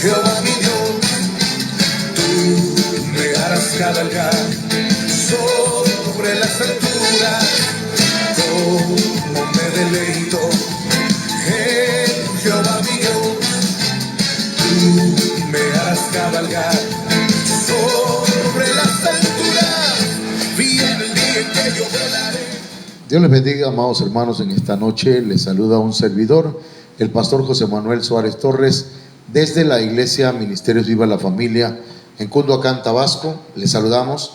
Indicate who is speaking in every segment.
Speaker 1: Jehová mi Dios, tú me harás cabalgar sobre las alturas, como me deleito en Jehová mi Dios, tú me harás cabalgar sobre las alturas, viene el día en que yo volaré.
Speaker 2: Dios les bendiga, amados hermanos. En esta noche les saluda un servidor, el pastor José Manuel Suárez Torres, desde la iglesia Ministerios Viva la Familia en Cunduacán, Tabasco. Les saludamos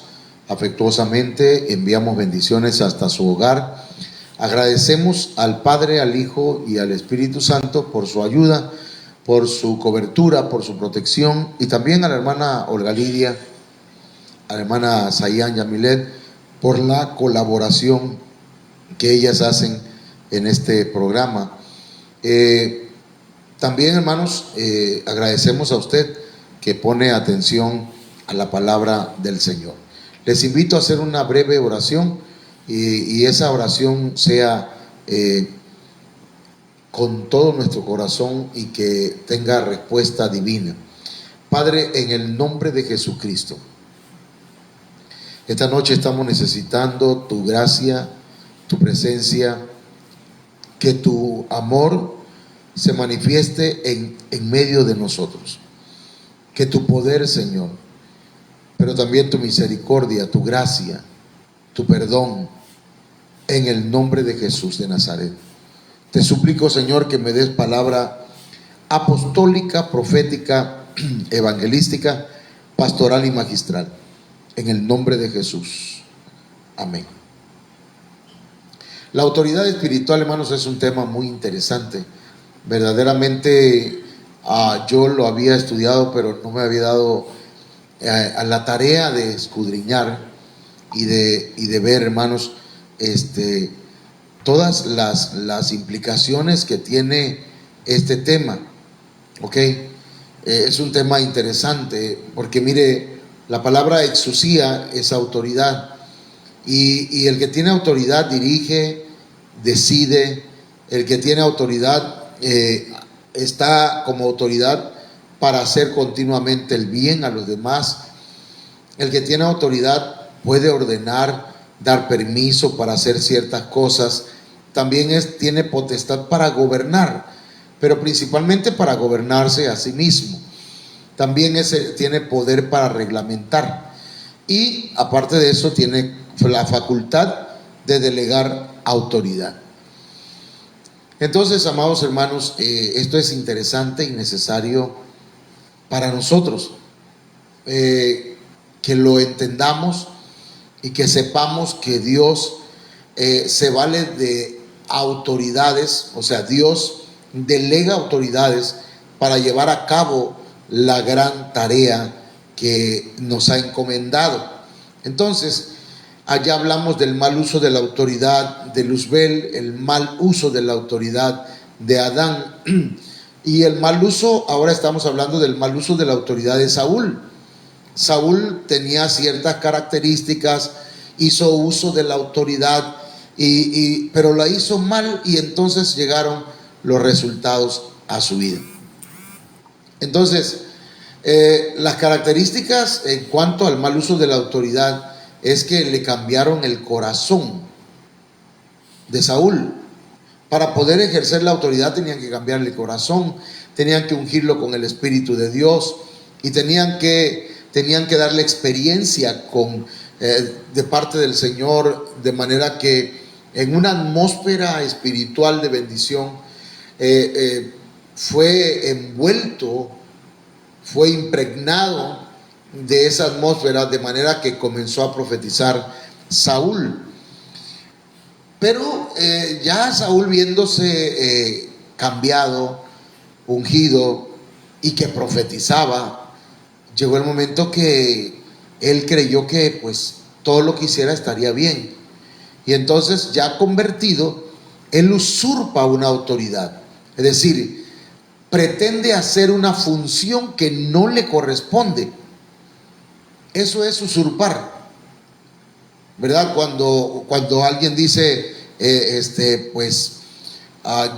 Speaker 2: afectuosamente, enviamos bendiciones hasta su hogar. Agradecemos al Padre, al Hijo y al Espíritu Santo por su ayuda, por su cobertura, por su protección, y también a la hermana Olga Lidia, a la hermana Sayán Yamilet, por la colaboración que ellas hacen en este programa. También, hermanos, agradecemos a usted que pone atención a la palabra del Señor. Les invito a hacer una breve oración y esa oración sea con todo nuestro corazón y que tenga respuesta divina. Padre, en el nombre de Jesucristo, esta noche estamos necesitando tu gracia, tu presencia, que tu amor se manifieste en medio de nosotros, que tu poder, Señor, pero también tu misericordia, tu gracia, tu perdón, en el nombre de Jesús de Nazaret. Te suplico, Señor, que me des palabra apostólica, profética, evangelística, pastoral y magistral, en el nombre de Jesús. Amén. La autoridad espiritual, hermanos, es un tema muy interesante. Verdaderamente yo lo había estudiado, pero no me había dado a la tarea de escudriñar y de ver, hermanos, todas las implicaciones que tiene este tema. ¿Ok? Es un tema interesante porque, mire, la palabra exousia es autoridad, y el que tiene autoridad dirige, decide. El que tiene autoridad está como autoridad para hacer continuamente el bien a los demás. El que tiene autoridad puede ordenar, dar permiso para hacer ciertas cosas. También tiene potestad para gobernar, pero principalmente para gobernarse a sí mismo. También tiene poder para reglamentar, y aparte de eso tiene la facultad de delegar autoridad. Entonces, amados hermanos, esto es interesante y necesario para nosotros, que lo entendamos y que sepamos que Dios se vale de autoridades, o sea, Dios delega autoridades para llevar a cabo la gran tarea que nos ha encomendado. Entonces, allá hablamos del mal uso de la autoridad de Luzbel, el mal uso de la autoridad de Adán, y el mal uso, ahora estamos hablando del mal uso de la autoridad de Saúl. Saúl tenía ciertas características, hizo uso de la autoridad, pero la hizo mal, y entonces llegaron los resultados a su vida. Entonces, las características en cuanto al mal uso de la autoridad es que le cambiaron el corazón de Saúl. Para poder ejercer la autoridad tenían que cambiarle el corazón, tenían que ungirlo con el Espíritu de Dios, y tenían que darle experiencia de parte del Señor, de manera que en una atmósfera espiritual de bendición fue envuelto, fue impregnado de esa atmósfera, de manera que comenzó a profetizar Saúl. Pero ya Saúl, viéndose cambiado, ungido, y que profetizaba, llegó el momento que él creyó que pues todo lo que hiciera estaría bien, y entonces, ya convertido, él usurpa una autoridad, es decir, pretende hacer una función que no le corresponde. Eso es usurpar, ¿verdad? Cuando alguien dice, pues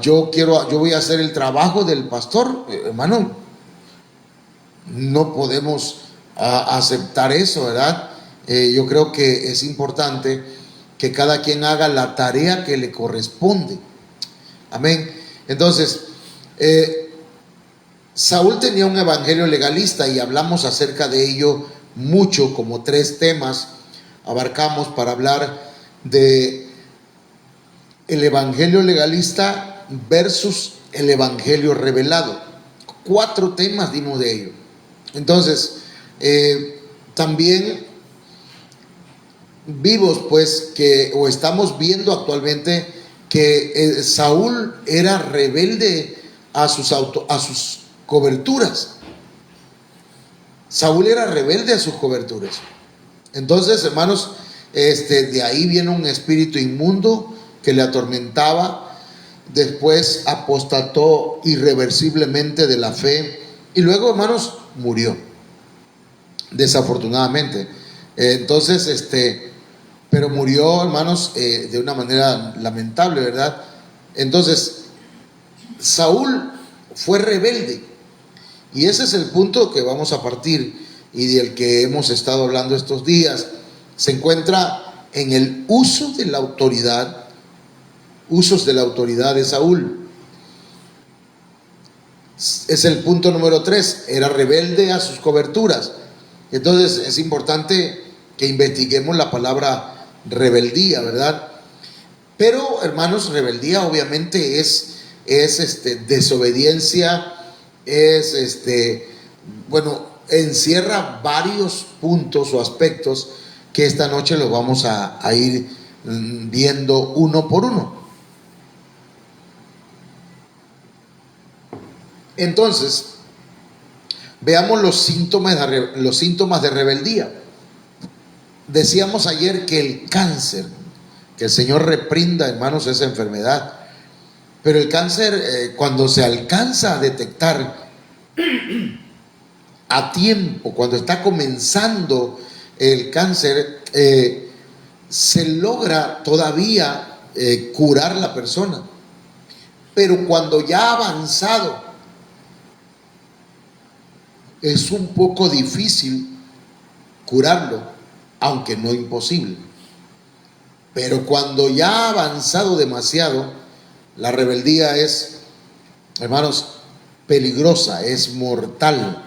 Speaker 2: yo voy a hacer el trabajo del pastor. Hermano, no podemos aceptar eso, ¿verdad? Yo creo que es importante que cada quien haga la tarea que le corresponde. Amén. Entonces, Saúl tenía un evangelio legalista y hablamos acerca de ello mucho, como 3 temas abarcamos para hablar de el evangelio legalista versus el evangelio revelado. 4 temas dimos de ello. Entonces, también vimos pues o estamos viendo actualmente que Saúl era rebelde a sus coberturas. Saúl era rebelde a sus coberturas. Entonces, hermanos, de ahí viene un espíritu inmundo que le atormentaba. Después apostató irreversiblemente de la fe y luego, hermanos, murió, desafortunadamente. Entonces, pero murió, hermanos, de una manera lamentable, ¿verdad? Entonces, Saúl fue rebelde, y ese es el punto que vamos a partir y del que hemos estado hablando estos días. Se encuentra en el uso de la autoridad, usos de la autoridad de Saúl. Es el punto número 3, era rebelde a sus coberturas. Entonces es importante que investiguemos la palabra rebeldía, ¿verdad? Pero, hermanos, rebeldía obviamente es desobediencia, encierra varios puntos o aspectos que esta noche los vamos a ir viendo uno por uno. Entonces, veamos los síntomas de rebeldía. Decíamos ayer que el cáncer, que el Señor reprenda, hermanos, esa enfermedad. Pero el cáncer, cuando se alcanza a detectar a tiempo, cuando está comenzando el cáncer, se logra todavía curar la persona. Pero cuando ya ha avanzado, es un poco difícil curarlo, aunque no imposible. Pero cuando ya ha avanzado demasiado, la rebeldía es, hermanos, peligrosa, es mortal.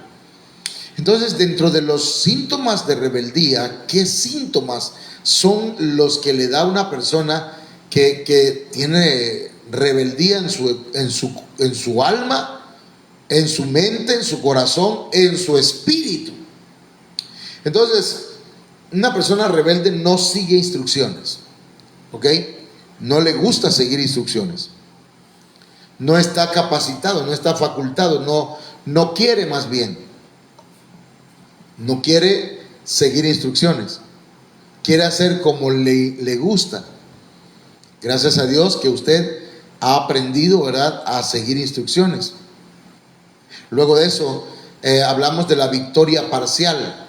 Speaker 2: Entonces, dentro de los síntomas de rebeldía, ¿qué síntomas son los que le da a una persona que tiene rebeldía en su alma, en su mente, en su corazón, en su espíritu? Entonces, una persona rebelde no sigue instrucciones, ¿ok? No le gusta seguir instrucciones. No está capacitado, no está facultado, no quiere, más bien. No quiere seguir instrucciones. Quiere hacer como le gusta. Gracias a Dios que usted ha aprendido, ¿verdad?, a seguir instrucciones. Luego de eso, hablamos de la victoria parcial.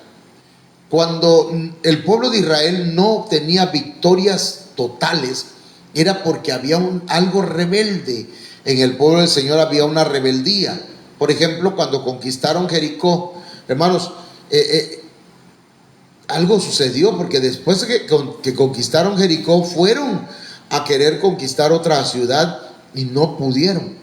Speaker 2: Cuando el pueblo de Israel no obtenía victorias totales, era porque había algo rebelde. En el pueblo del Señor había una rebeldía. Por ejemplo, cuando conquistaron Jericó, hermanos, algo sucedió, porque después de que conquistaron Jericó, fueron a querer conquistar otra ciudad y no pudieron.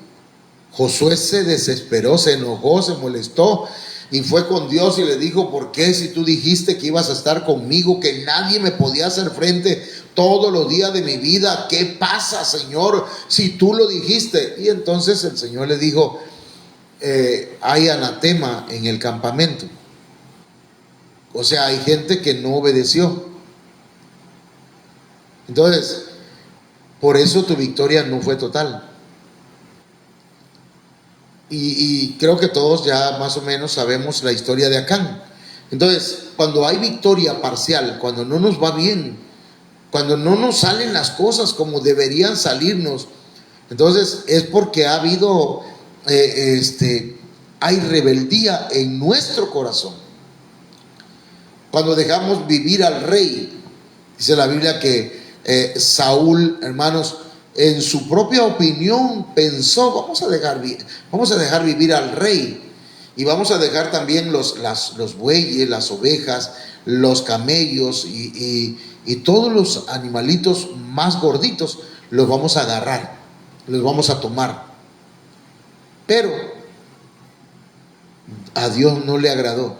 Speaker 2: Josué se desesperó, se enojó, se molestó y fue con Dios y le dijo: ¿por qué, si tú dijiste que ibas a estar conmigo, que nadie me podía hacer frente todos los días de mi vida? ¿Qué pasa, Señor, si tú lo dijiste? Y entonces el Señor le dijo: hay anatema en el campamento. O sea, hay gente que no obedeció. Entonces, por eso tu victoria no fue total. Y creo que todos ya más o menos sabemos la historia de Acán. Entonces, cuando hay victoria parcial, cuando no nos va bien, cuando no nos salen las cosas como deberían salirnos, entonces es porque ha habido hay rebeldía en nuestro corazón. Cuando dejamos vivir al rey, dice la Biblia que Saúl, hermanos, en su propia opinión pensó, vamos a dejar vivir al rey y vamos a dejar también los bueyes, las ovejas, los camellos y todos los animalitos más gorditos los vamos a agarrar, los vamos a tomar. Pero a Dios no le agradó.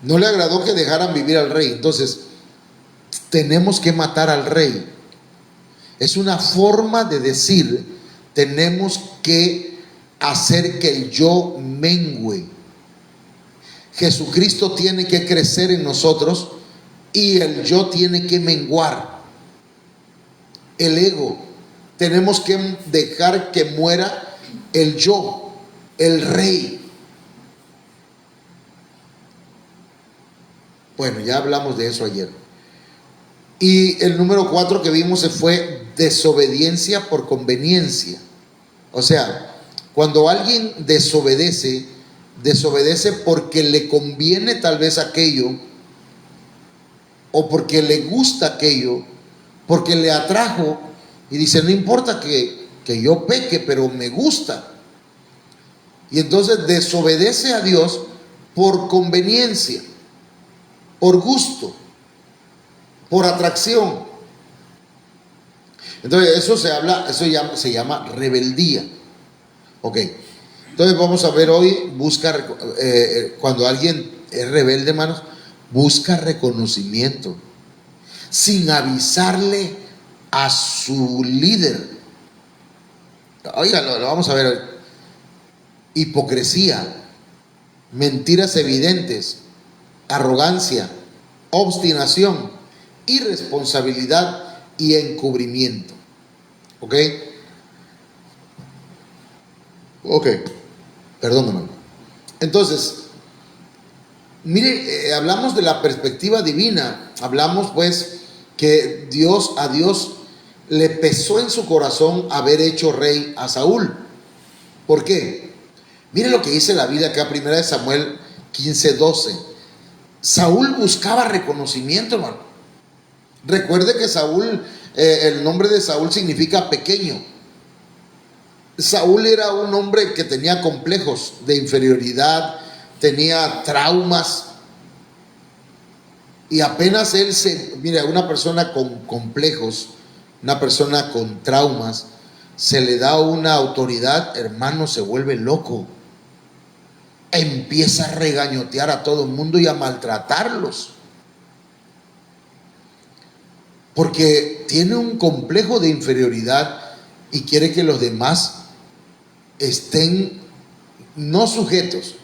Speaker 2: No le agradó que dejaran vivir al rey. Entonces, tenemos que matar al rey. Es una forma de decir, tenemos que hacer que el yo mengüe. Jesucristo tiene que crecer en nosotros y el yo tiene que menguar. El ego. Tenemos que dejar que muera el yo, el rey. Bueno, ya hablamos de eso ayer. Y el número 4 que vimos fue desobediencia por conveniencia. O sea, cuando alguien desobedece porque le conviene tal vez aquello, o porque le gusta aquello, porque le atrajo, y dice, no importa que yo peque, pero me gusta. Y entonces desobedece a Dios por conveniencia, por gusto, por atracción. Entonces eso se llama rebeldía. Ok, entonces vamos a ver hoy, cuando alguien es rebelde, hermanos, busca reconocimiento sin avisarle a su líder. Oiga, lo vamos a ver hoy. Hipocresía, mentiras evidentes, arrogancia, obstinación, irresponsabilidad y encubrimiento. ¿Ok? Ok, perdón, hermano. Entonces, mire, hablamos de la perspectiva divina. Hablamos pues que a Dios le pesó en su corazón haber hecho rey a Saúl. ¿Por qué? Mire lo que dice la Biblia acá, 1 Samuel 15:12. Saúl buscaba reconocimiento, hermano. Recuerde que Saúl, el nombre de Saúl significa pequeño. Saúl era un hombre que tenía complejos de inferioridad, tenía traumas. Y apenas mira, una persona con complejos, una persona con traumas, se le da una autoridad, hermano, se vuelve loco. Empieza a regañotear a todo el mundo y a maltratarlos. Porque tiene un complejo de inferioridad y quiere que los demás estén no sujetos,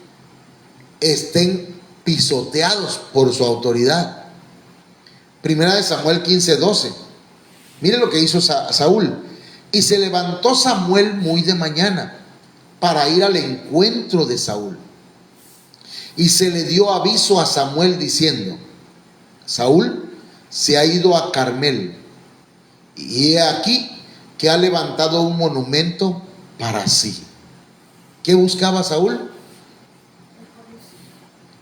Speaker 2: estén pisoteados por su autoridad. 1 Samuel 15:12. Mire lo que hizo Saúl. Y se levantó Samuel muy de mañana para ir al encuentro de Saúl. Y se le dio aviso a Samuel diciendo: Saúl se ha ido a Carmel, y he aquí que ha levantado un monumento para sí. ¿Qué buscaba Saúl?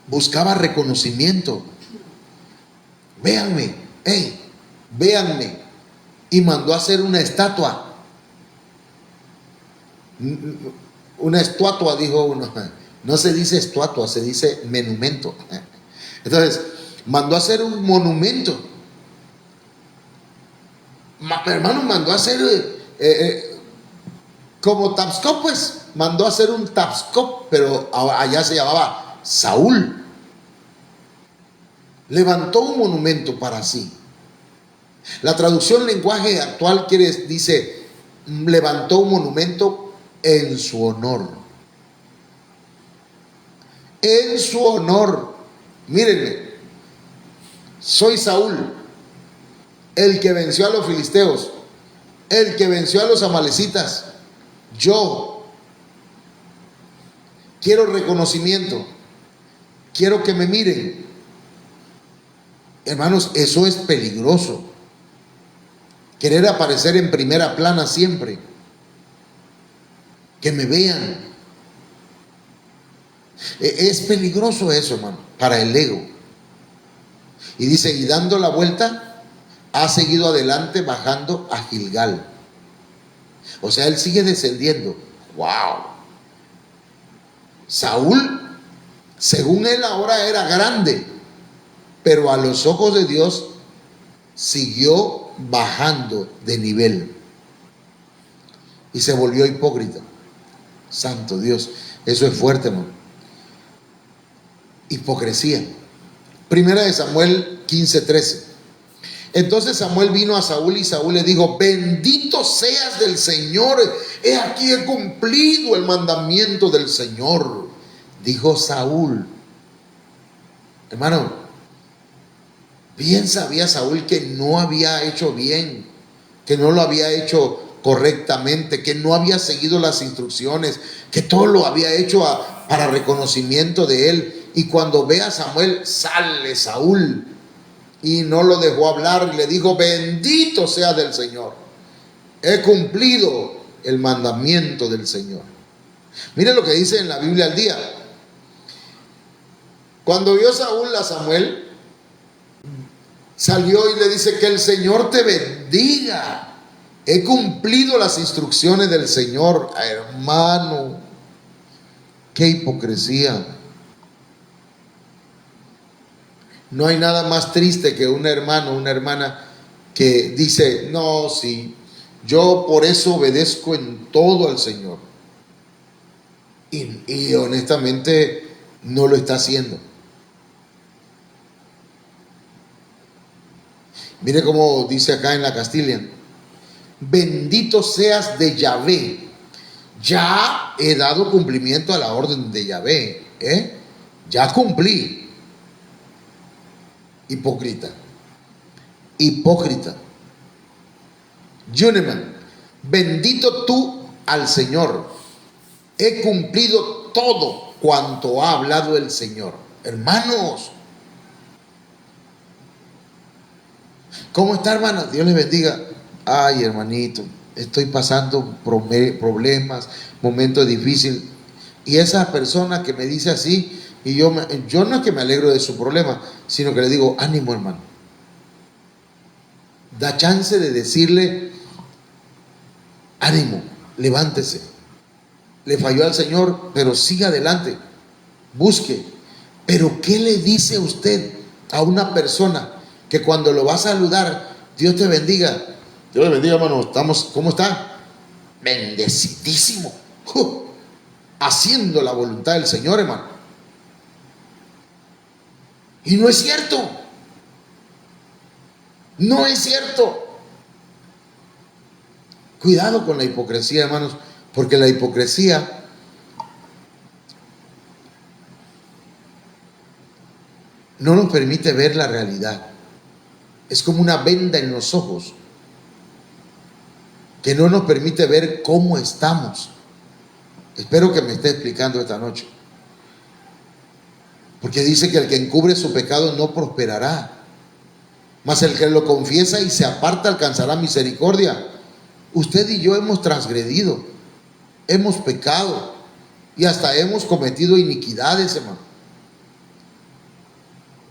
Speaker 2: Buscaba reconocimiento. Véanme, véanme. Y mandó a hacer una estatua. Una estatua, dijo uno. No se dice estatua, se dice monumento. Entonces, mandó a hacer un monumento. Hermano, mandó a hacer como Tapscop, pues. Mandó a hacer un Tapscop, pero allá se llamaba Saúl. Levantó un monumento para sí. La traducción lenguaje actual dice, levantó un monumento en su honor. En su honor. Mírenme, soy Saúl, el que venció a los filisteos, el que venció a los amalecitas. Yo quiero reconocimiento, quiero que me miren. Hermanos, eso es peligroso. Querer aparecer en primera plana siempre. Que me vean. Es peligroso eso, hermano, para el ego. Y dice, y dando la vuelta, ha seguido adelante bajando a Gilgal. O sea, él sigue descendiendo. ¡Wow! Saúl, según él ahora era grande, pero a los ojos de Dios siguió bajando de nivel y se volvió hipócrita. Santo Dios, eso es fuerte, hermano. Hipocresía. Primera de Samuel 15:13. Entonces Samuel vino a Saúl y Saúl le dijo: bendito seas del Señor, he aquí he cumplido el mandamiento del Señor. Dijo Saúl. Hermano, bien sabía Saúl que no había hecho bien, que no lo había hecho correctamente, que no había seguido las instrucciones, que todo lo había hecho para reconocimiento de él. Y cuando ve a Samuel, sale Saúl y no lo dejó hablar y le dijo: bendito sea del Señor, he cumplido el mandamiento del Señor. Mire lo que dice en la Biblia al día. Cuando vio Saúl a Samuel, salió y le dice: que el Señor te bendiga, he cumplido las instrucciones del Señor. Hermano, qué hipocresía. No hay nada más triste que un hermano, una hermana que dice: no, sí, yo por eso obedezco en todo al Señor. Y honestamente no lo está haciendo. Mire cómo dice acá en la Castilla: bendito seas de Yahvé, ya he dado cumplimiento a la orden de Yahvé, ya cumplí. Hipócrita. Hipócrita. Yuneman, bendito tú al Señor, he cumplido todo cuanto ha hablado el Señor. Hermanos, ¿cómo está, hermana? Dios les bendiga. Ay, hermanito, estoy pasando problemas, momentos difíciles. Y esa persona que me dice así, y yo no es que me alegro de su problema, sino que le digo: ánimo, hermano. Da chance de decirle: ánimo, levántese. Le falló al Señor, pero siga adelante, busque. Pero ¿qué le dice usted a una persona que cuando lo va a saludar: Dios te bendiga? Dios le bendiga, hermano. ¿Cómo está? Bendecidísimo. Haciendo la voluntad del Señor, hermano. Y no es cierto. No es cierto. Cuidado con la hipocresía, hermanos, porque la hipocresía no nos permite ver la realidad. Es como una venda en los ojos que no nos permite ver cómo estamos. Espero que me esté explicando esta noche. Porque dice que el que encubre su pecado no prosperará, mas el que lo confiesa y se aparta alcanzará misericordia. Usted y yo hemos transgredido, hemos pecado y hasta hemos cometido iniquidades, hermano.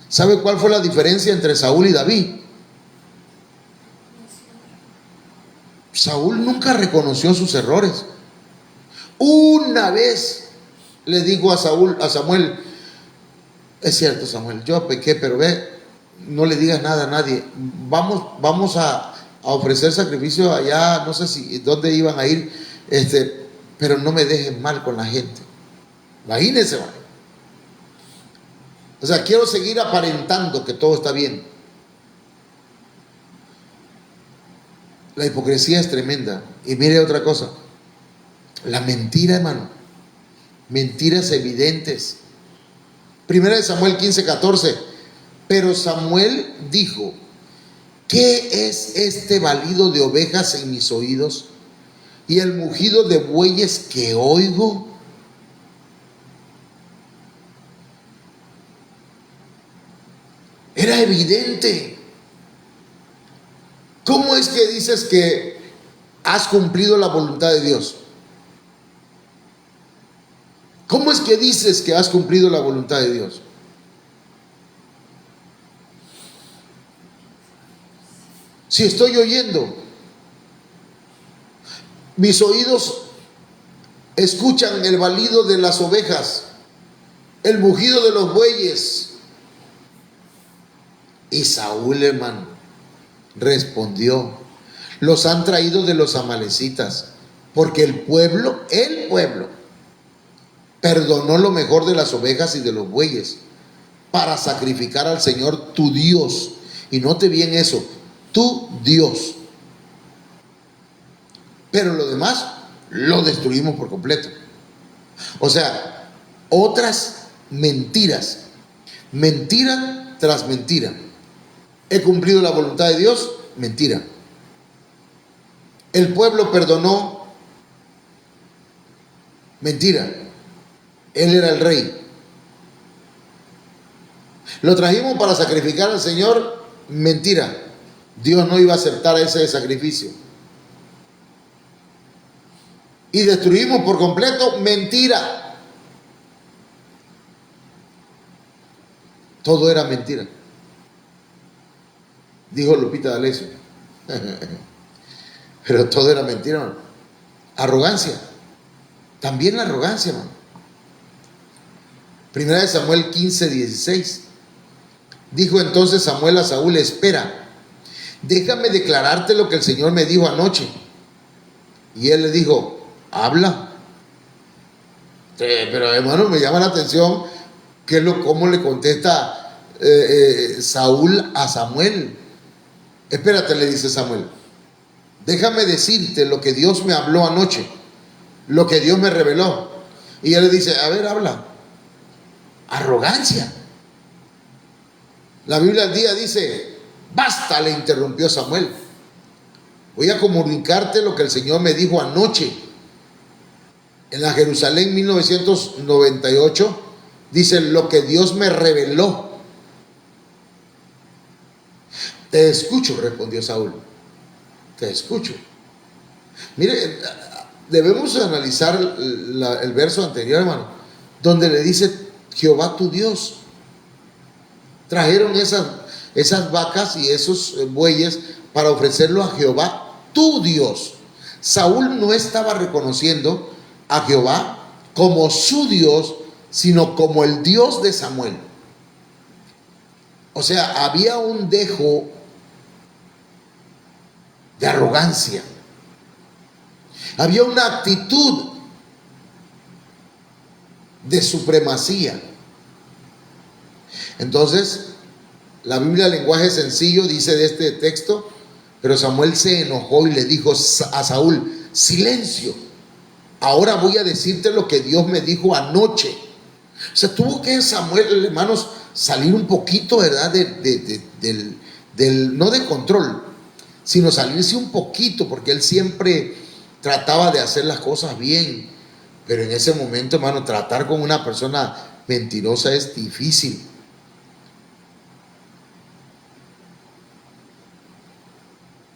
Speaker 2: ¿Sabe cuál fue la diferencia entre Saúl y David? Saúl nunca reconoció sus errores. Una vez le dijo a Samuel: es cierto, Samuel, yo pequé, pero ve, no le digas nada a nadie. Vamos a ofrecer sacrificio allá, no sé si dónde iban a ir, pero no me dejen mal con la gente. Imagínense, hermano. O sea, quiero seguir aparentando que todo está bien. La hipocresía es tremenda. Y mire otra cosa: la mentira, hermano. Mentiras evidentes. Primera de Samuel 15:14. Pero Samuel dijo: ¿qué es este balido de ovejas en mis oídos y el mugido de bueyes que oigo? Era evidente. ¿Cómo es que dices que has cumplido la voluntad de Dios? ¿Cómo es que dices que has cumplido la voluntad de Dios? Si estoy oyendo, mis oídos escuchan el balido de las ovejas, el mugido de los bueyes. Y Saúl, hermano, respondió: los han traído de los amalecitas, porque el pueblo perdonó lo mejor de las ovejas y de los bueyes para sacrificar al Señor tu Dios. Y note bien eso, tu Dios. Pero lo demás lo destruimos por completo. O sea, otras mentiras, mentira tras mentira. He cumplido la voluntad de Dios, mentira. El pueblo perdonó, mentira. Él era el rey. Lo trajimos para sacrificar al Señor, mentira. Dios no iba a aceptar ese sacrificio. Y destruimos por completo, mentira. Todo era mentira. Dijo Lupita D'Alessio. Pero todo era mentira, hermano. Arrogancia. También la arrogancia, hermano. Primera de Samuel 15:16. Dijo entonces Samuel a Saúl: espera, déjame declararte lo que el Señor me dijo anoche. Y él le dijo: habla. Pero hermano, me llama la atención cómo le contesta Saúl a Samuel. Espérate, le dice Samuel, déjame decirte lo que Dios me habló anoche, lo que Dios me reveló. Y él le dice: a ver, habla. Arrogancia. La Biblia al día dice: basta, le interrumpió Samuel. Voy a comunicarte lo que el Señor me dijo anoche. En la Jerusalén 1998 dice: lo que Dios me reveló. Te escucho, respondió Saúl. Te escucho. Mire, debemos analizar el verso anterior, hermano, donde le dice: Jehová tu Dios. Trajeron esas vacas y esos bueyes para ofrecerlo a Jehová tu Dios. Saúl no estaba reconociendo a Jehová como su Dios, sino como el Dios de Samuel. O sea, había un dejo de arrogancia. Había una actitud de supremacía. Entonces, la Biblia, lenguaje sencillo, dice de este texto: pero Samuel se enojó y le dijo a Saúl: silencio, ahora voy a decirte lo que Dios me dijo anoche. O sea, tuvo que Samuel, hermanos, salir un poquito, ¿verdad? No de control, sino salirse un poquito, porque él siempre trataba de hacer las cosas bien. Pero en ese momento, hermano, tratar con una persona mentirosa es difícil.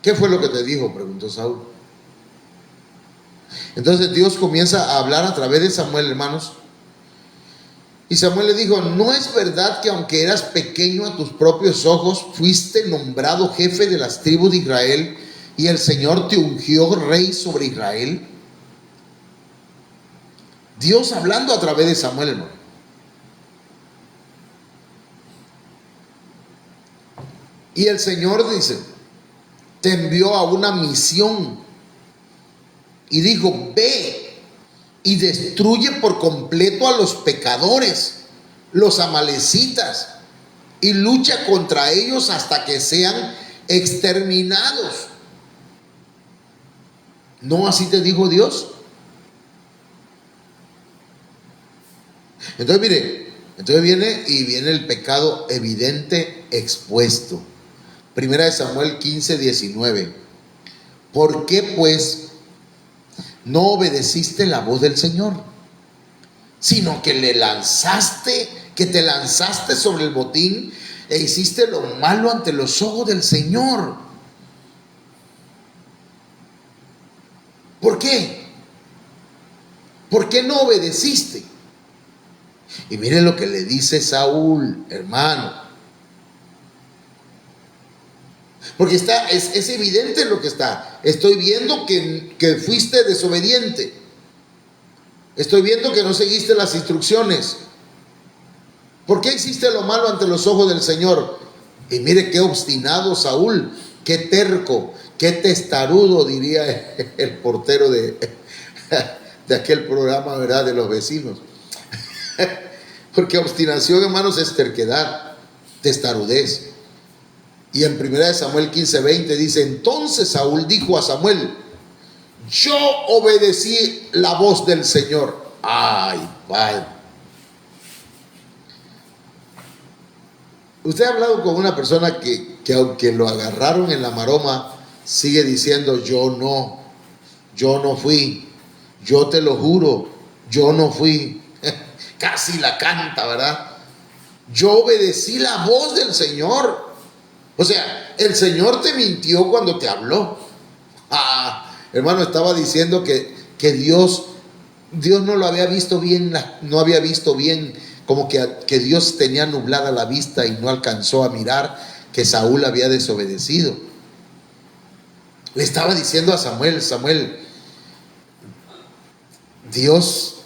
Speaker 2: ¿Qué fue lo que te dijo?, preguntó Saúl. Entonces Dios comienza a hablar a través de Samuel, hermanos. Y Samuel le dijo: ¿no es verdad que aunque eras pequeño a tus propios ojos, fuiste nombrado jefe de las tribus de Israel y el Señor te ungió rey sobre Israel? Dios hablando a través de Samuel, hermano. Y el Señor, dice, te envió a una misión y dijo: ve y destruye por completo a los pecadores, los amalecitas, y lucha contra ellos hasta que sean exterminados. ¿No así te dijo Dios? Entonces mire, viene el pecado evidente expuesto. Primera de Samuel 15:19. ¿Por qué pues no obedeciste la voz del Señor, sino que te lanzaste sobre el botín e hiciste lo malo ante los ojos del Señor? ¿Por qué? ¿Por qué no obedeciste? Y mire lo que le dice Saúl, hermano. Porque es evidente lo que está. Estoy viendo que fuiste desobediente. Estoy viendo que no seguiste las instrucciones. ¿Por qué hiciste lo malo ante los ojos del Señor? Y mire qué obstinado Saúl, qué terco, qué testarudo, diría el portero de aquel programa, ¿verdad?, de los vecinos. Porque obstinación, hermanos, es terquedad, testarudez. Y en 1 Samuel 15:20 dice: entonces Saúl dijo a Samuel: yo obedecí la voz del Señor. Ay, padre. Usted ha hablado con una persona que aunque lo agarraron en la maroma, sigue diciendo: yo no fui, yo te lo juro, yo no fui. Casi la canta, ¿verdad? Yo obedecí la voz del Señor. O sea, el Señor te mintió cuando te habló. Hermano, estaba diciendo que Dios no lo había visto bien, no había visto bien, como que Dios tenía nublada la vista y no alcanzó a mirar que Saúl había desobedecido. Le estaba diciendo a Samuel: Samuel, Dios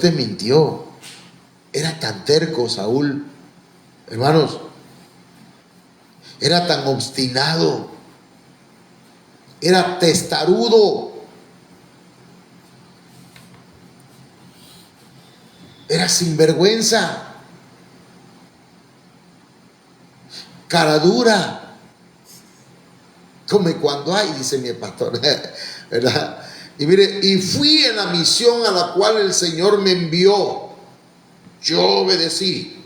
Speaker 2: te mintió. Era tan terco Saúl, hermanos, era tan obstinado, era testarudo, era sinvergüenza, cara dura, come cuando hay, dice mi pastor, ¿verdad? Y mire, y fui en la misión a la cual el Señor me envió. Yo obedecí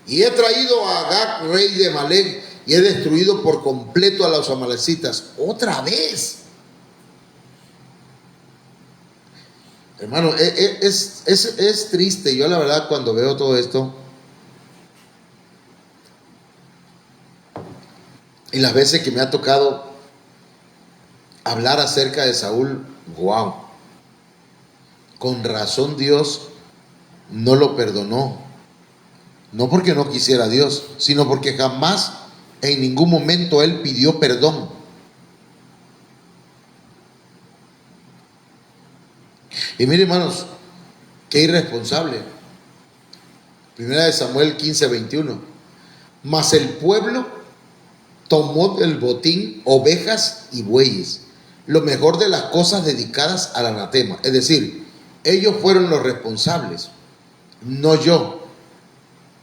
Speaker 2: y he traído a Agag, rey de Amalec, y he destruido por completo a los amalecitas. Otra vez, hermano, es triste. Yo la verdad, cuando veo todo esto y las veces que me ha tocado hablar acerca de Saúl, wow, con razón Dios no lo perdonó. No porque no quisiera Dios, sino porque jamás, en ningún momento, él pidió perdón. Y mire, hermanos, qué irresponsable. 1 Samuel 15:21. Mas el pueblo tomó del botín ovejas y bueyes, lo mejor de las cosas dedicadas al anatema. Es decir, ellos fueron los responsables, no yo.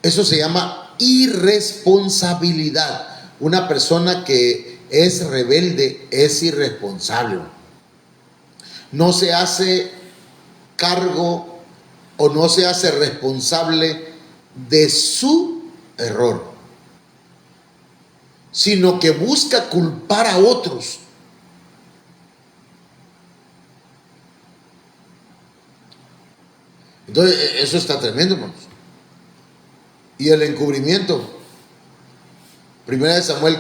Speaker 2: Eso se llama irresponsabilidad. Una persona que es rebelde es irresponsable. No se hace cargo o no se hace responsable de su error, sino que busca culpar a otros. Entonces, eso está tremendo, hermanos. Y el encubrimiento, 1 Samuel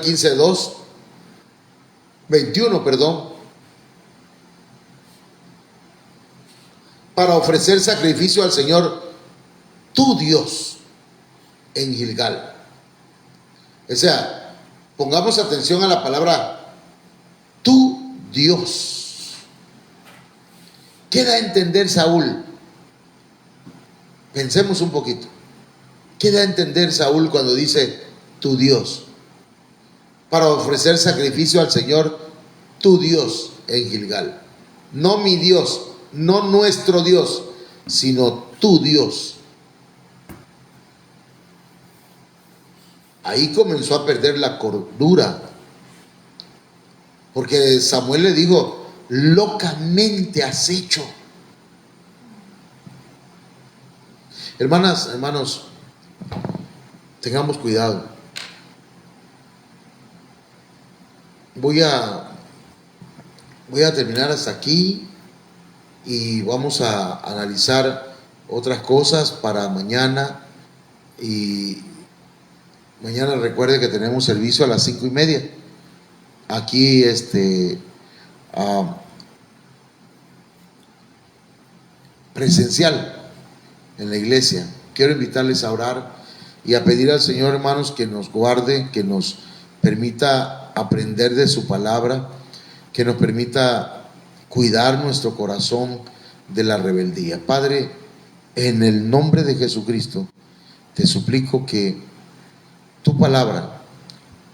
Speaker 2: 21, para ofrecer sacrificio al Señor tu Dios en Gilgal. O sea, pongamos atención a la palabra tu Dios. ¿Qué da a entender Saúl? Pensemos un poquito. ¿Qué da a entender Saúl cuando dice tu Dios? Para ofrecer sacrificio al Señor tu Dios en Gilgal. No mi Dios, no nuestro Dios, sino tu Dios. Ahí comenzó a perder la cordura, porque Samuel le dijo: locamente has hecho. Hermanas, hermanos, tengamos cuidado. Voy a terminar hasta aquí y vamos a analizar otras cosas para mañana. Y mañana recuerde que tenemos servicio a las 5:30 aquí presencial en la iglesia. Quiero invitarles a orar y a pedir al Señor, hermanos, que nos guarde, que nos permita aprender de su palabra, que nos permita cuidar nuestro corazón de la rebeldía. Padre, en el nombre de Jesucristo, te suplico que tu palabra,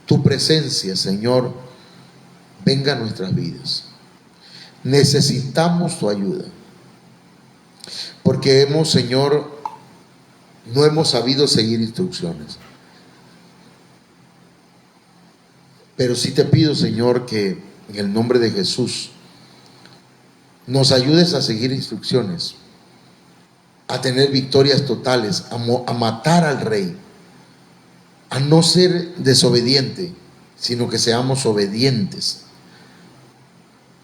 Speaker 2: tu presencia, Señor, venga a nuestras vidas. Necesitamos tu ayuda, porque Señor, no hemos sabido seguir instrucciones. Pero sí te pido, Señor, que en el nombre de Jesús nos ayudes a seguir instrucciones, a tener victorias totales, a matar al rey, a no ser desobediente, sino que seamos obedientes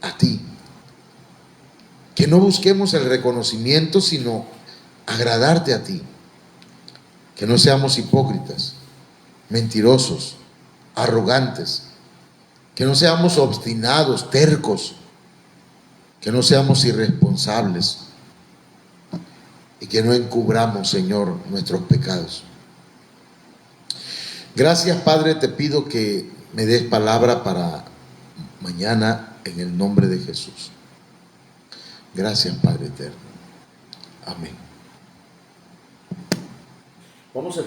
Speaker 2: a ti. Que no busquemos el reconocimiento, sino agradarte a ti. Que no seamos hipócritas, mentirosos, arrogantes. Que no seamos obstinados, tercos. Que no seamos irresponsables. Y que no encubramos, Señor, nuestros pecados. Gracias, Padre, te pido que me des palabra para mañana en el nombre de Jesús. Gracias, Padre eterno. Amén. Vamos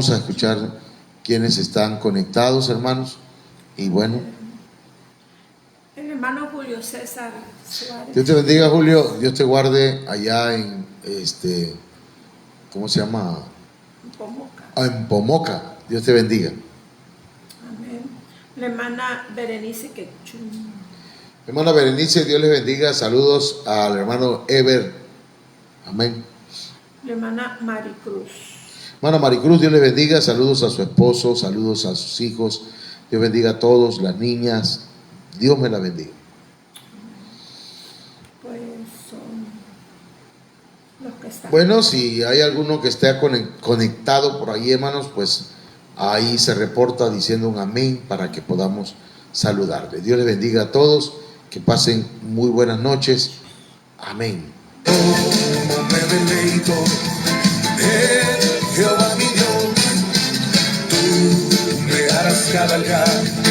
Speaker 2: a escuchar quienes están conectados, hermanos. Y bueno,
Speaker 3: el hermano Julio César Suárez.
Speaker 2: Dios te bendiga, Julio. Dios te guarde allá en ¿cómo se llama?
Speaker 3: Pomoca.
Speaker 2: En Pomoca. Dios te bendiga.
Speaker 3: Amén. La hermana Berenice Quechún.
Speaker 2: Hermana Berenice, Dios les bendiga. Saludos al hermano Ever. Amén.
Speaker 3: La hermana Maricruz.
Speaker 2: Hermana Maricruz, Dios les bendiga. Saludos a su esposo, saludos a sus hijos. Dios bendiga a todos, las niñas. Dios me la bendiga.
Speaker 3: Pues son los que están.
Speaker 2: Bueno, si hay alguno que esté conectado por ahí, hermanos, pues ahí se reporta diciendo un amén para que podamos saludarle. Dios les bendiga a todos. Que pasen muy buenas noches. Amén.
Speaker 1: Como me deleito en Jehová mi Dios, tú me harás cabalgar